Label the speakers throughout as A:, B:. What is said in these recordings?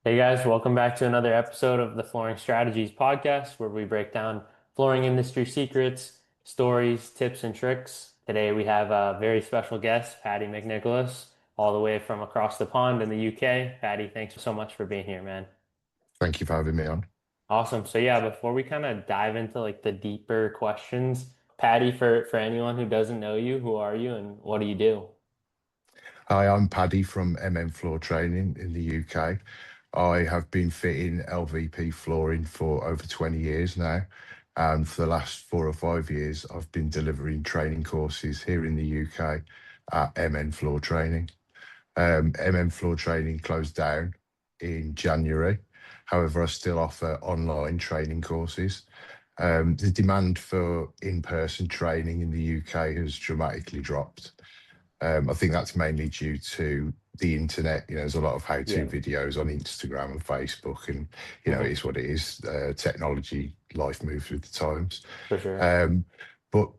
A: Hey guys, welcome back to another episode of the Flooring Strategies podcast, where we break down flooring industry secrets, stories, tips, and tricks. Today we have a very special guest, Paddy McNicholas, all the way from across the pond in the UK. Paddy, thanks so much for being here, man.
B: Thank you for having me on.
A: Awesome. So yeah, before we kind of dive into like the deeper questions, Paddy, for anyone who doesn't know you, who are you and what do you do?
B: Hi, I'm Paddy from Floor Training in the UK. I have been fitting LVP flooring for over 20 years now. And for the last 4 or 5 years, I've been delivering training courses here in the UK at Floor Training. Floor Training closed down in January. However, I still offer online training courses. The demand for in-person training in the UK has dramatically dropped. I think that's mainly due to the internet. There's a lot of how-to
A: Yeah.
B: videos on Instagram and Facebook, and it
A: Hmm.
B: is what it is. Technology, life moves with the times.
A: For sure.
B: Um, but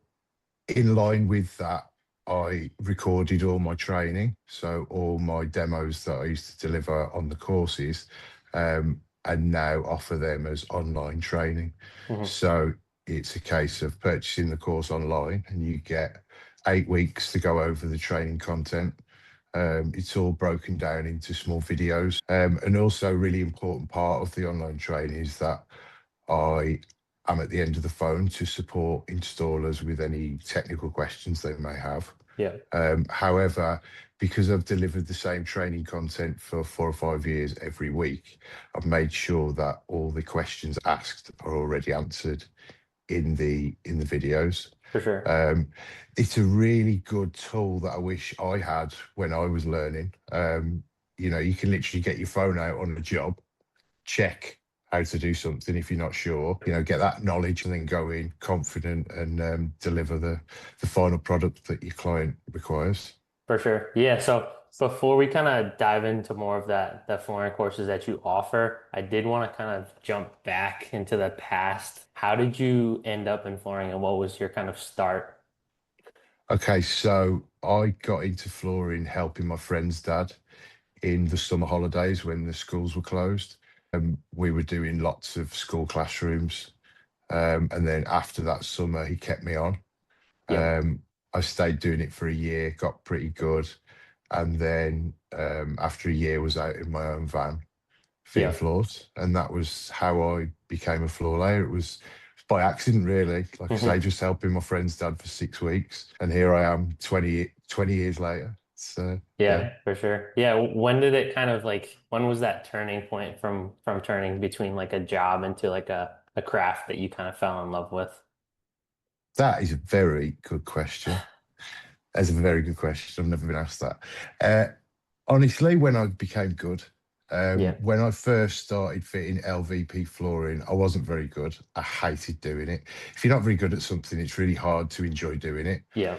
B: in line with that, I recorded all my training, so all my demos that I used to deliver on the courses, and now offer them as online training.
A: Hmm.
B: So it's a case of purchasing the course online, and you get 8 weeks to go over the training content. It's all broken down into small videos. And also, a really important part of the online training is that I am at the end of the phone to support installers with any technical questions they may have.
A: Yeah.
B: However, because I've delivered the same training content for 4 or 5 years every week, I've made sure that all the questions asked are already answered in the videos.
A: For sure.
B: Um, it's a really good tool that I wish I had when I was learning. You can literally get your phone out on a job, check how to do something if you're not sure, get that knowledge and then go in confident and deliver the final product that your client requires.
A: For sure. Yeah. So before we kind of dive into more of the flooring courses that you offer, I did want to kind of jump back into the past. How did you end up in flooring and what was your kind of start?
B: Okay, so I got into flooring helping my friend's dad in the summer holidays when the schools were closed. We were doing lots of school classrooms. And then after that summer, he kept me on.
A: Yeah.
B: I stayed doing it for a year, got pretty good. And then after a year, was out in my own van fitting
A: Yeah.
B: floors. And that was how I became a floor layer. It was by accident, really. Like I say,
A: Hmm.
B: just helping my friend's dad for 6 weeks. And here I am 20 years later. So, yeah.
A: Yeah, for sure. Yeah. When did it kind of like, when was that turning point from turning between like a job into like a craft that you kind of fell in love with?
B: That is a very good question. That's a very good question. I've never been asked that. Uh, Honestly, when I became good,
A: Yeah.
B: when I first started fitting LVP flooring, I wasn't very good. I hated doing it. If you're not very good at something, it's really hard to enjoy doing it.
A: Yeah.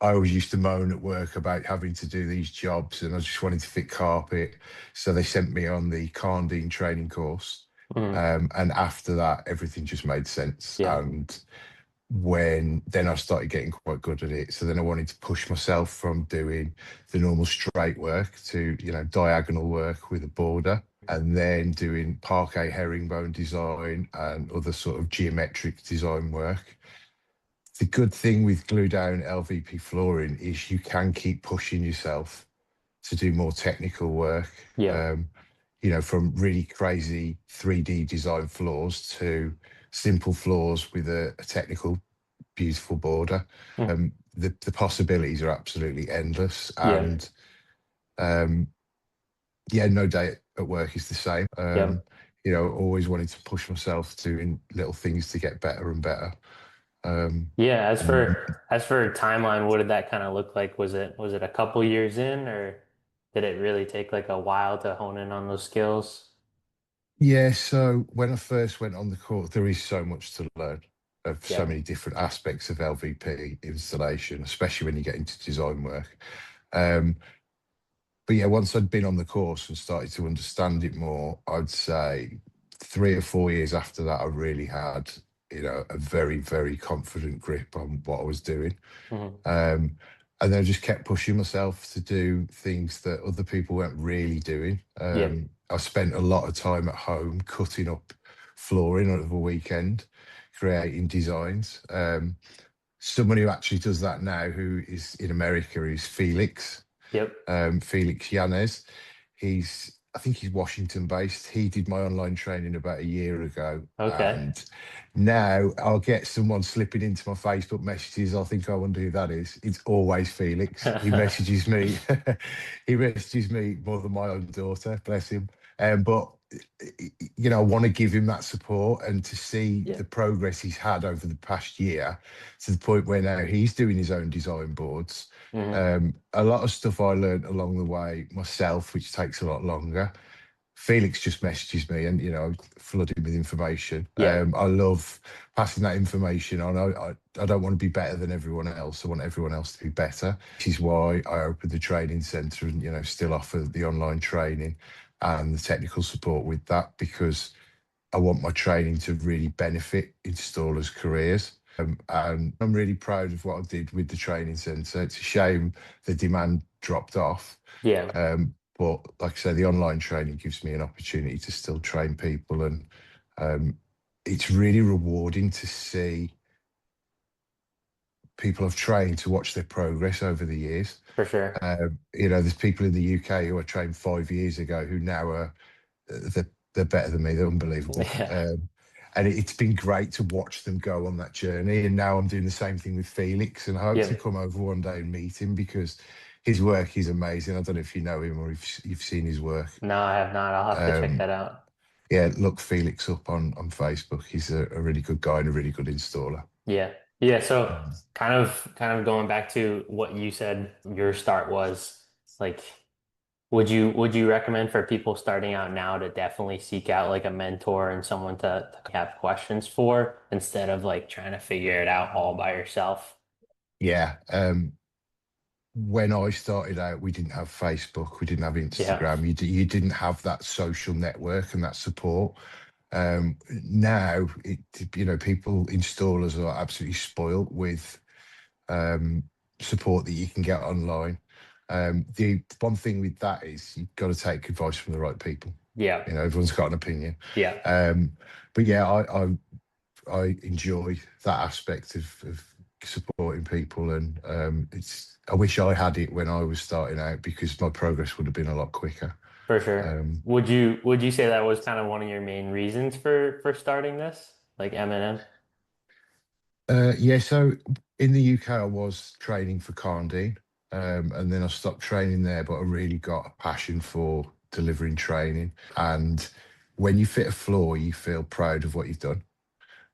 B: I always used to moan at work about having to do these jobs, and I just wanted to fit carpet. So they sent me on the Carndine training course.
A: Hmm.
B: And after that, everything just made sense.
A: Yeah.
B: And when then I started getting quite good at it. So then I wanted to push myself from doing the normal straight work to, diagonal work with a border, and then doing parquet herringbone design and other sort of geometric design work. The good thing with glue down LVP flooring is you can keep pushing yourself to do more technical work.
A: Yeah.
B: Um, from really crazy 3D design floors to simple floors with a technical beautiful border.
A: Mhm.
B: The possibilities are absolutely endless,
A: Yeah.
B: and um, yeah, no day at work is the same.
A: Yep.
B: Always wanting to push myself doing little things to get better and better. Um,
A: Yeah,
B: and
A: as for timeline, what did that kind of look like? Was it a couple years in, or did it really take like a while to hone in on those skills?
B: yeah, so when I first went on the course, there is so much to learn of so
A: Yeah.
B: many different aspects of LVP installation, especially when you get into design work. Um, But yeah, once I'd been on the course and started to understand it more, I'd say 3 or 4 years after that, I really had, a very, very confident grip on what I was doing.
A: Hmm.
B: Um, and then I just kept pushing myself to do things that other people weren't really doing.
A: Yep.
B: I spent a lot of time at home cutting up flooring over the weekend, creating designs. Someone who actually does that now, who is in America, is Felix.
A: Yep.
B: Felix Yanez. I think he's Washington based. He did my online training about a year ago.
A: Okay.
B: And now I'll get someone slipping into my Facebook messages. I think I wonder who that is. It's always Felix. He messages me. He messages me more than my own daughter, bless him. But I want to give him that support and to see
A: Yeah.
B: the progress he's had over the past year to the point where now he's doing his own design boards.
A: Hmm.
B: A lot of stuff I learned along the way myself, which takes a lot longer. Felix just messages me and, flood him with information.
A: Yeah,
B: I love passing that information on. I don't want to be better than everyone else. I want everyone else to be better. This is why I opened the training centre and, still offer the online training and the technical support with that, because I want my training to really benefit installers' careers. And I'm really proud of what I did with the training centre. It's a shame the demand dropped off.
A: yeah,
B: But like I said, the online training gives me an opportunity to still train people. And it's really rewarding to see people I've trained to watch their progress over the years.
A: for sure.
B: There's people in the UK who I trained 5 years ago who now are they're better than me. They're unbelievable.
A: Yeah,
B: And it's been great to watch them go on that journey. And now I'm doing the same thing with Felix, and I hope to
A: yeah.
B: come over one day and meet him because his work is amazing. I don't know if you know him or if you've seen his work.
A: No, I have not. I'll have to check
B: Um,
A: that out.
B: yeah, look Felix up on Facebook. He's a really good guy and a really good installer.
A: Yeah. Yeah, so
B: Mm.
A: kind of going back to what you said your start was, like, would you recommend for people starting out now to definitely seek out like a mentor and someone to have questions for instead of like trying to figure it out all by yourself?
B: Yeah. When I started out, we didn't have Facebook, we didn't have
A: Yeah,
B: Instagram. You didn't have that social network and that support. Now, people, installers are absolutely spoilt with um, support that you can get online. The one thing with that is you've got to take advice from the right people.
A: yeah,
B: Everyone's got an opinion.
A: yeah,
B: Um, but yeah, I enjoy that aspect of supporting people, and I wish I had it when I was starting out because my progress would have been a lot quicker.
A: for sure.
B: Um,
A: Would you say that was kind of one of your main reasons for starting this, like M&M?
B: yeah, so in the UK, I was training for Carndine, and then I stopped training there, but I really got a passion for delivering training. And when you fit a floor, you feel proud of what you've done.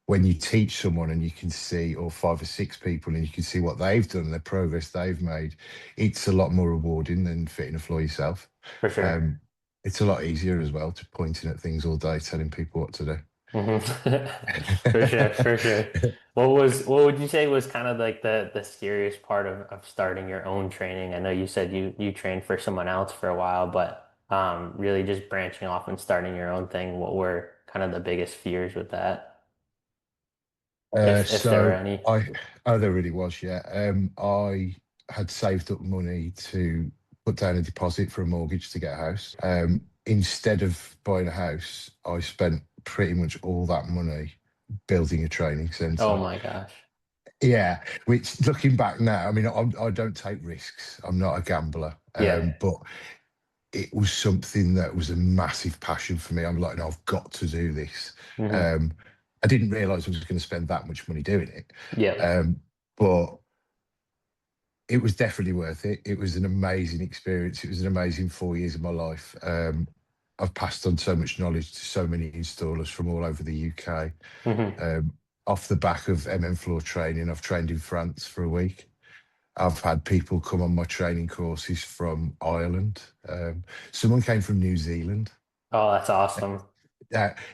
B: When you teach someone and you can see, or five or six people, and you can see what they've done, the progress they've made, it's a lot more rewarding than fitting a floor yourself.
A: For sure.
B: Um, it's a lot easier as well to pointing at things all day, telling people what to
A: Hmm. For sure, for sure. What would you say was kind of like the scariest part of starting your own training? I know you said you trained for someone else for a while, but really just branching off and starting your own thing, what were kind of the biggest fears with that, if there were
B: So
A: any?
B: I, oh, there really was, yeah. I had saved up money to put down a deposit for a mortgage to get a house. Instead of buying a house, I spent pretty much all that money building a training
A: Oh
B: centre.
A: my gosh.
B: Yeah, which looking back now, I mean, I don't take risks. I'm not a gambler,
A: Yeah.
B: but it was something that was a massive passion for me. I'm like, no, I've got to do this.
A: Hmm.
B: Um, I didn't realise I was going to spend that much money doing it,
A: Yep.
B: but it was definitely worth it. It was an amazing experience. It was an amazing 4 years of my life. I've passed on so much knowledge to so many installers from all over the UK.
A: Hmm.
B: Um, off the back of floor training, I've trained in France for a week. I've had people come on my training courses from Ireland. Someone came from New Zealand.
A: Oh, that's awesome.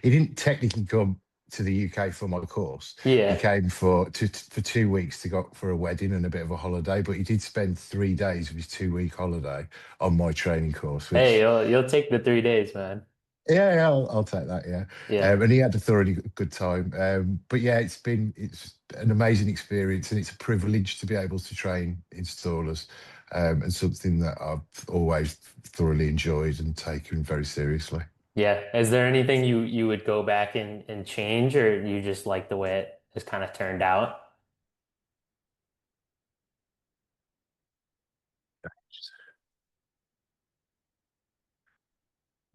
B: He didn't technically come to the UK for my course. He
A: Yeah.
B: came for 2 weeks to go for a wedding and a bit of a holiday, but he did spend 3 days of his 2 week holiday on my training course,
A: Hey,
B: which
A: you'll take the 3 days, man.
B: Yeah, I'll take that. Yeah,
A: Yeah,
B: and he had a thoroughly good time. But yeah, it's an amazing experience, and it's a privilege to be able to train installers, and something that I've always thoroughly enjoyed and taken very seriously.
A: yeah. Is there anything you would go back and change, or you just like the way it has kind of turned out?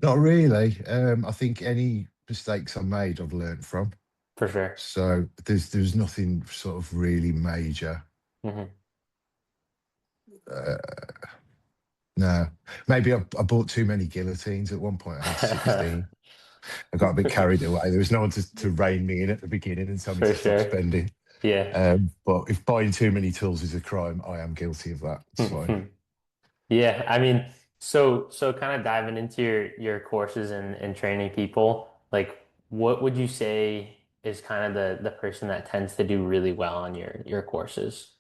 B: Not really. I think any mistakes I made, I've learned from.
A: For sure.
B: So there's nothing sort of really major.
A: Hmm.
B: Uh, no, maybe I bought too many guillotines at one point. I had 16. I got a bit carried away. There was no one to rein me in at the beginning and tell me
A: For
B: to stop
A: sure.
B: spending.
A: Yeah.
B: But if buying too many tools is a crime, I am guilty of that. It's fine.
A: Yeah, I mean, so kind of diving into your courses and training people, like what would you say is kind of the person that tends to do really well on your courses?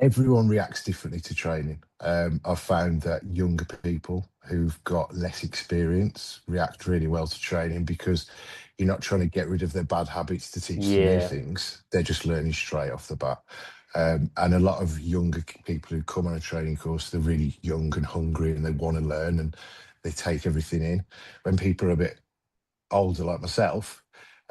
B: Everyone reacts differently to training. I've found that younger people who've got less experience react really well to training because you're not trying to get rid of their bad habits to teach them new
A: Yeah.
B: things. They're just learning straight off the bat. And a lot of younger people who come on a training course, they're really young and hungry and they want to learn and they take everything in. When people are a bit older like myself,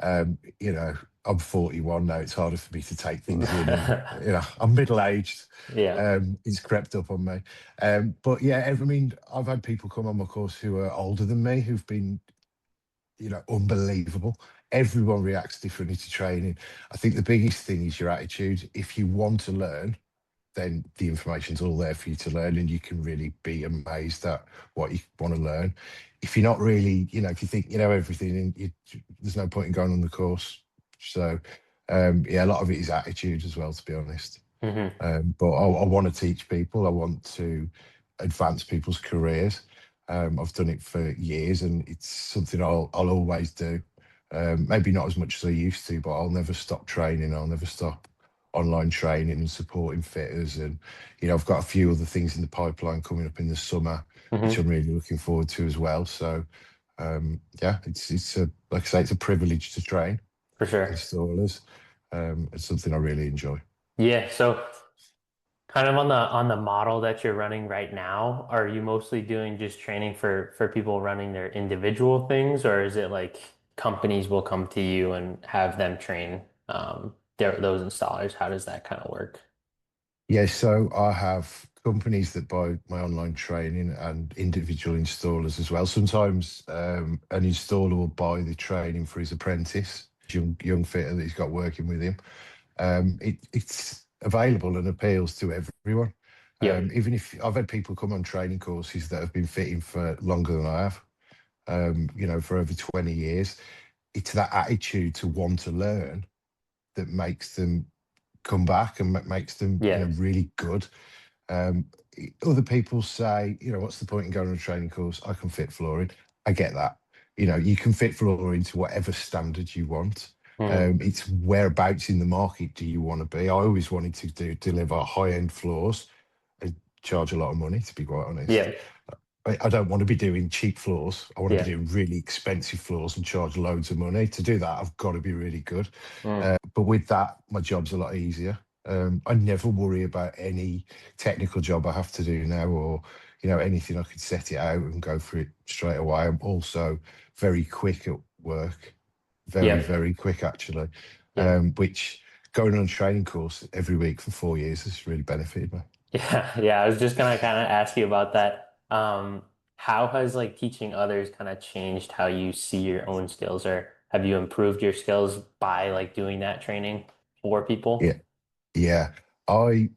B: you know, I'm 41 now. It's harder for me to take things in, and I'm middle aged.
A: Yeah.
B: It's crept up on me. But yeah, I mean, I've had people come on my course who are older than me who've been, unbelievable. Everyone reacts differently to training. I think the biggest thing is your attitude. If you want to learn, then the information's all there for you to learn and you can really be amazed at what you want to learn. If you're not really, if you think you know everything, and there's no point in going on the course. So, yeah, a lot of it is attitude as well, to be honest.
A: Hmm.
B: But I want to teach people. I want to advance people's careers. I've done it for years, and it's something I'll always do. Maybe not as much as I used to, but I'll never stop training. I'll never stop online training and supporting fitters. And I've got a few other things in the pipeline coming up in the summer, which I'm
A: Hmm.
B: really looking forward to as well. So, yeah, it's a like I say, it's a privilege to train
A: For sure.
B: installers. It's something I really enjoy.
A: Yeah, so kind of on the model that you're running right now, are you mostly doing just training for people running their individual things, or is it like companies will come to you and have them train those installers? How does that kind of work?
B: Yeah, so I have companies that buy my online training and individual installers as well. Sometimes an installer will buy the training for his apprentice, young fitter that he's got working with him. It's available and appeals to everyone.
A: Yep.
B: Even if I've had people come on training courses that have been fitting for longer than I have, for over 20 years. It's that attitude to want to learn that makes them come back and makes them,
A: Yeah.
B: really good. Um, Other people say, what's the point in going on a training course? I can fit flooring. I get that. You can fit flooring to whatever standard you want.
A: Hmm.
B: It's whereabouts in the market do you want to be? I always wanted to deliver high-end floors and charge a lot of money, to be quite honest.
A: Yeah.
B: I don't want to be doing cheap floors. I want to be
A: Yeah.
B: doing really expensive floors and charge loads of money. To do that, I've got to be really good.
A: Mm.
B: But with that, my job's a lot easier. I never worry about any technical job I have to do now, or anything. I could set it out and go for it straight away. I'm also very quick at work, very
A: Yep.
B: very quick actually,
A: Yep.
B: which going on a training course every week for 4 years has really benefited me.
A: Yeah. Yeah. I was just gonna kind of ask you about that. How has like teaching others kind of changed how you see your own skills, or have you improved your skills by like doing that training for people?
B: Yeah, yeah. I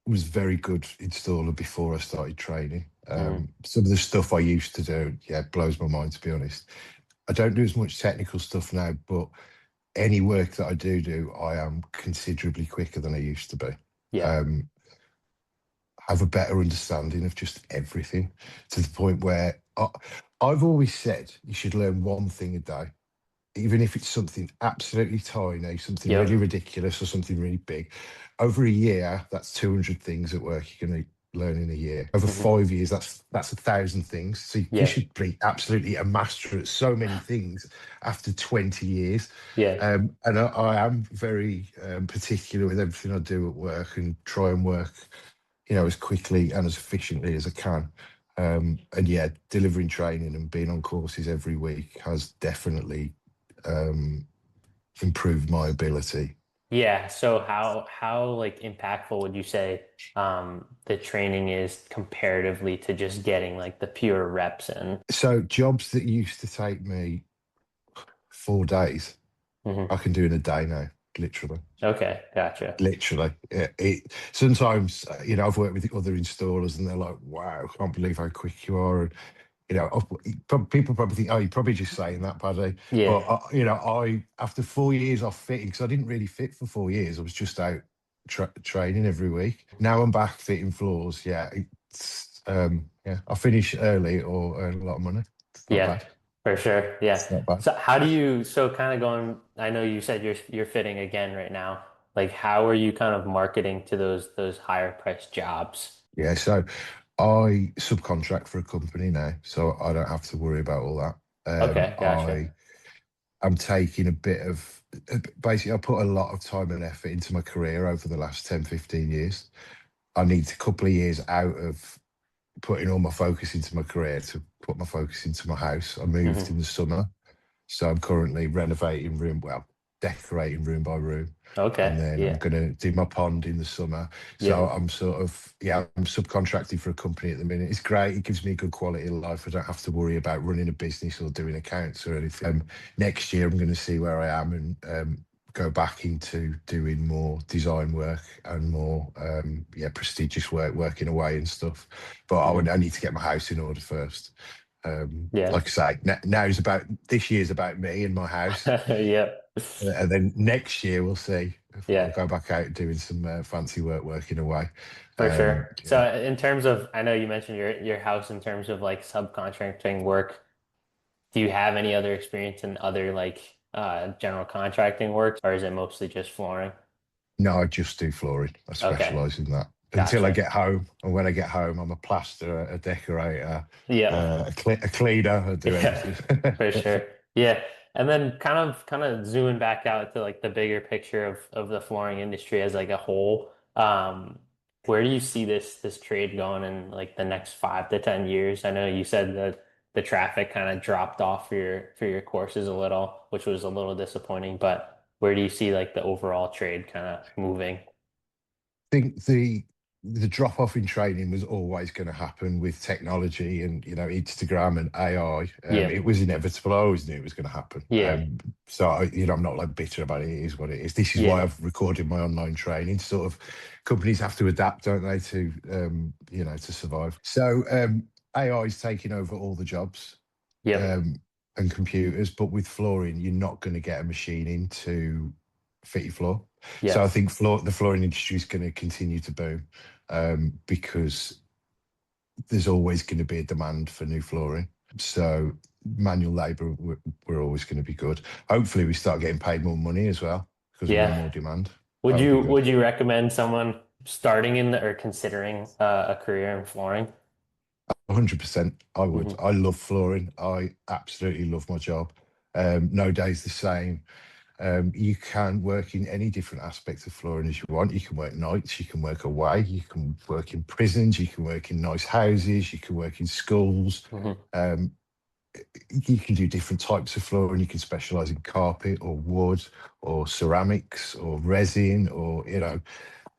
B: was very good installer before I started training.
A: Mm.
B: Some of the stuff I used to do, yeah, it blows my mind, to be honest. I don't do as much technical stuff now, but any work that I do, I am considerably quicker than I used to be.
A: Yeah.
B: Um, have a better understanding of just everything to the point where I've always said you should learn one thing a day, even if it's something absolutely tiny, something really
A: Yep.
B: ridiculous or something really big. Over a year, that's 200 things at work you can learning a year. Over
A: Hmm.
B: 5 years, that's 1,000 things. So you
A: Yeah.
B: should be absolutely a master at so many things after 20 years.
A: Yeah.
B: And I am very particular with everything I do at work and try and work, as quickly and as efficiently as I can. And yeah, delivering training and being on courses every week has definitely um, improved my ability.
A: Yeah. So how like impactful would you say the training is comparatively to just getting like the pure reps in?
B: So jobs that used to take me 4 days,
A: Hmm.
B: I can do in a day now, literally.
A: Okay, gotcha.
B: Literally, sometimes I've worked with other installers and they're like, "Wow, I can't believe how quick you are." And people probably think, "Oh, you're probably just saying that, Paddy." But
A: Yeah.
B: I after 4 years off fitting, because I didn't really fit for 4 years, I was just out training every week. Now I'm back fitting floors. Yeah, yeah, I finish early or earn a lot of money. It's not
A: Yeah,
B: bad.
A: for sure. Yeah.
B: It's not bad.
A: So how do you, so kind of going, I know you said you're fitting again right now. Like how are you kind of marketing to those higher priced jobs?
B: Yeah, so I subcontract for a company now, so I don't have to worry about all that.
A: Okay, gotcha.
B: I am taking a bit of basically I put a lot of time and effort into my career over the last 10, 15 years. I need a couple of years out of putting all my focus into my career to put my focus into my house. I moved
A: Hmm.
B: in the summer, so I'm currently renovating decorating room by room. And
A: Okay.
B: then I'm
A: Yeah.
B: going to do my pond in the summer. So
A: Yep.
B: I'm I'm subcontracting for a company at the minute. It's great. It gives me a good quality of life. I don't have to worry about running a business or doing accounts or anything. Next year, I'm going to see where I am and go back into doing more design work and more, prestigious work, working away and stuff. But
A: Hmm.
B: I need to get my house in order first.
A: Yeah.
B: Like I say, this year's about me and my house,
A: Yep.
B: and then next year we'll see if I'll
A: Yeah,
B: go back out doing some fancy work, working away.
A: for sure.
B: Yeah.
A: So in terms of, I know you mentioned your house in terms of like subcontracting work. Do you have any other experience in other like general contracting work, or is it mostly just flooring?
B: No, I just do flooring. I
A: Okay,
B: specialise in that until I
A: gotcha.
B: get home. And when I get home, I'm a plasterer, a decorator,
A: Yeah.
B: a cleaner. I do
A: Yeah,
B: everything.
A: for sure. Yeah. And then kind of zooming back out to like the bigger picture of the flooring industry as like a whole. Where do you see this trade going in like the next 5 to 10 years? I know you said that the traffic kind of dropped off for your courses a little, which was a little disappointing, but where do you see like the overall trade kind of moving?
B: Think the drop off in training was always going to happen with technology and Instagram and AI.
A: Yeah.
B: It was inevitable. I always knew it was going to happen.
A: Yeah.
B: So I'm not like bitter about it. It is what it is. This is why
A: Yeah.
B: I've recorded my online training. Sort of companies have to adapt, don't they, to survive. So AI is taking over all the jobs
A: Yep.
B: um, and computers, but with flooring, you're not going to get a machine in to fit your floor. So I
A: Yep.
B: think the flooring industry is going to continue to boom because there's always going to be a demand for new flooring. So manual labour, we're always going to be good. Hopefully, we start getting paid more money as well because we'll have
A: Yeah.
B: more demand.
A: Would
B: That would
A: you
B: be good.
A: would you recommend someone starting in the or considering a career in flooring?
B: 100%. I would.
A: Hmm.
B: I love flooring. I absolutely love my job. No day's the same. You can work in any different aspects of flooring as you want. You can work nights, you can work away, you can work in prisons, you can work in nice houses, you can work in schools.
A: Hmm.
B: Um, you can do different types of flooring. You can specialize in carpet or wood or ceramics or resin or,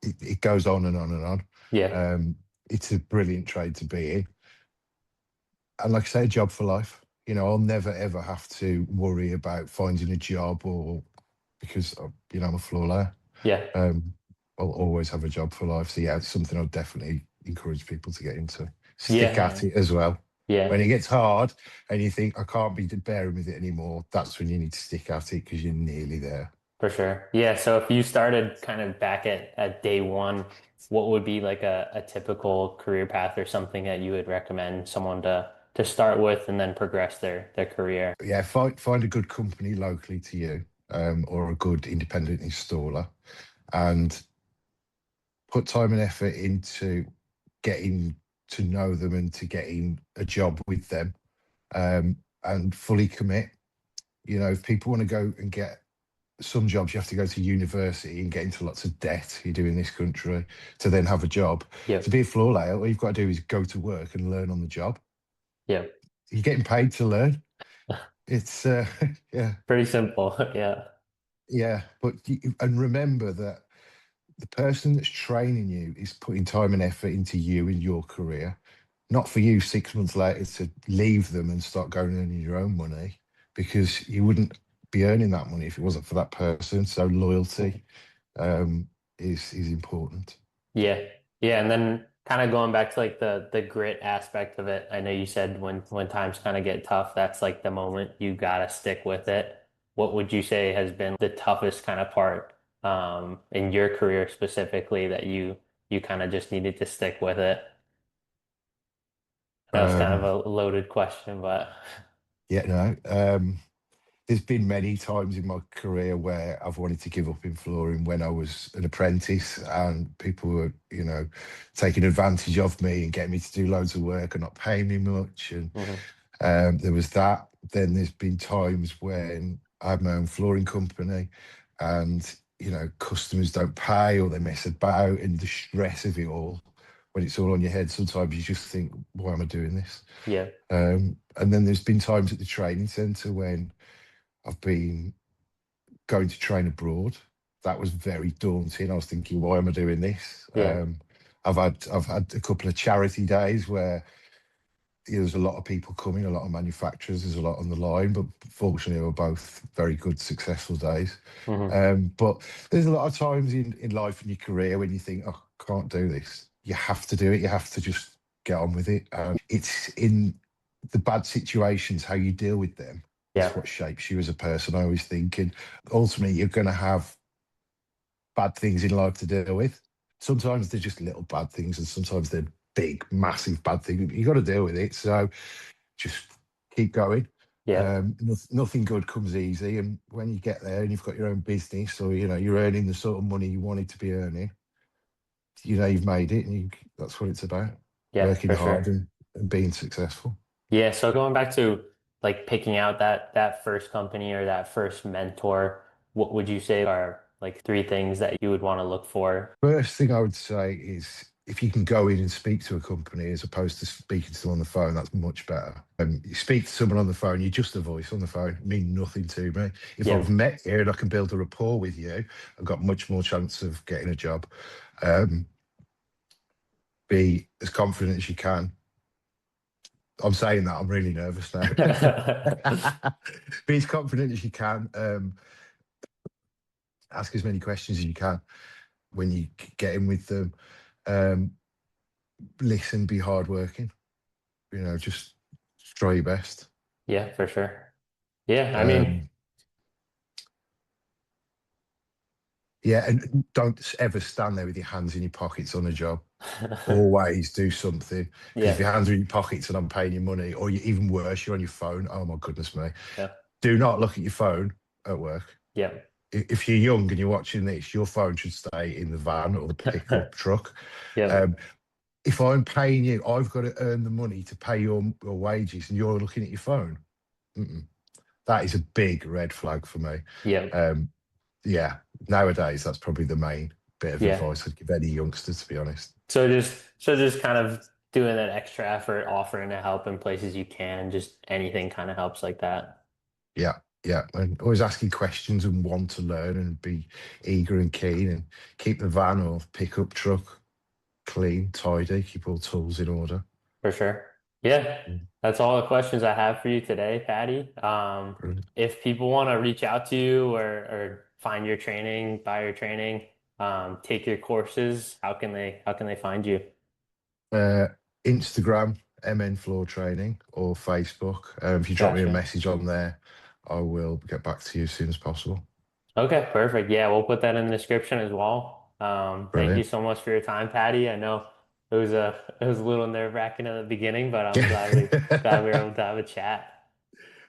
B: it goes on and on and on.
A: Yeah.
B: Um, it's a brilliant trade to be in. And like I say, a job for life. I'll never ever have to worry about finding a job or because I'm a floor layer.
A: Yeah.
B: Um, I'll always have a job for life. So yeah, it's something I'll definitely encourage people to get into. Stick
A: Yeah.
B: at it as well.
A: Yeah.
B: When it gets hard and you think I can't be bearing with it anymore, that's when you need to stick at it because you're nearly there.
A: For sure. Yeah. So if you started kind of back at day one, what would be like a typical career path or something that you would recommend someone to start with and then progress their career?
B: But yeah, find a good company locally to you, or a good independent installer, and put time and effort into getting to know them and to getting a job with them, and fully commit. If people want to go and get some jobs, you have to go to university and get into lots of debt. You do in this country to then have a job. To
A: Yep.
B: be a floor layer, all you've got to do is go to work and learn on the job.
A: Yep.
B: You're getting paid to learn. It's yeah,
A: Pretty simple. Yeah.
B: yeah. And remember that the person that's training you is putting time and effort into you and your career, not for you 6 months later to leave them and start going earning your own money, because you wouldn't be earning that money if it wasn't for that person. So
A: Mhm.
B: loyalty is important.
A: Yeah. Yeah. And then kind of going back to like the grit aspect of it. I know you said when times kind of get tough, that's like the moment you gotta stick with it. What would you say has been the toughest kind of part in your career specifically that you kind of just needed to stick with it? I know it's kind of
B: Um,
A: a loaded question, but
B: yeah, no. There's been many times in my career where I've wanted to give up in flooring when I was an apprentice, and people were, taking advantage of me and getting me to do loads of work and not paying me much. And
A: mhm.
B: there was that. Then there's been times when I had my own flooring company, and customers don't pay or they mess about, and the stress of it all, when it's all on your head, sometimes you just think, why am I doing this?
A: Yeah.
B: And then there's been times at the training centre when I've been going to train abroad. That was very daunting. I was thinking, why am I doing this?
A: Yeah.
B: I've had a couple of charity days where there's a lot of people coming, a lot of manufacturers, there's a lot on the line, but fortunately, they were both very good, successful days.
A: Hmm.
B: But there's a lot of times in life and your career when you think, oh, I can't do this. You have to do it. You have to just get on with it. It's in the bad situations, how you deal with them is
A: Yeah.
B: what shapes you as a person. I always think, and ultimately, you're going to have bad things in life to deal with. Sometimes they're just little bad things, and sometimes they're big, massive bad things. You got to deal with it. So just keep going.
A: Yeah.
B: Nothing good comes easy, and when you get there and you've got your own business, or you're earning the sort of money you wanted to be earning, you've made it, and that's what it's about:
A: Yeah,
B: working
A: for
B: hard
A: sure.
B: and being successful.
A: Yeah, so going back to like picking out that first company or that first mentor, what would you say are like three things that you would want to look for?
B: First thing I would say is, if you can go in and speak to a company as opposed to speaking to them on the phone, that's much better. You speak to someone on the phone, you're just a voice on the phone, mean nothing to me. If I've
A: Yep.
B: met you and I can build a rapport with you, I've got much more chance of getting a job. Um, be as confident as you can. I'm saying that, I'm really nervous now. Be as confident as you can. Ask as many questions as you can when you get in with them. Um, Listen, be hardworking. Just try your best.
A: Yeah, for sure. Yeah, I mean,
B: Um, yeah, and don't ever stand there with your hands in your pockets on a job. Always do something, because if
A: yeah,
B: your hands are in your pockets and I'm paying you money, or even worse, you're on your phone. Oh my goodness me!
A: yeah,
B: Do not look at your phone at work.
A: yeah,
B: If you're young and you're watching this, your phone should stay in the van or the pickup truck.
A: yeah,
B: Um, if I'm paying you, I've got to earn the money to pay your wages, and you're looking at your phone. Mm-mm. That is a big red flag for me.
A: yeah,
B: Um, yeah, nowadays that's probably the main bit of
A: yeah.
B: advice I'd give any youngster, to be honest.
A: So just kind of doing that extra effort, offering to help in places you can, just anything kind of helps like that.
B: Yeah, yeah, and always asking questions and want to learn and be eager and keen, and keep the van or pickup truck clean, tidy, keep all tools in order.
A: For sure. Yeah,
B: Mm,
A: that's all the questions I have for you today, Patty.
B: brilliant.
A: If people want to reach out to you or find your training, buy your training, take your courses, how can they find you?
B: Uh, Instagram, MN Floor Training, or Facebook. If you drop me a
A: Gotcha.
B: message on there, I will get back to you as soon as possible.
A: Okay, perfect. Yeah, we'll put that in the description as well. Thank you
B: Brilliant.
A: so much for your time, Patty. I know it was a little nerve-wracking at the beginning, but I'm
B: Yeah.
A: glad we were able to have a chat.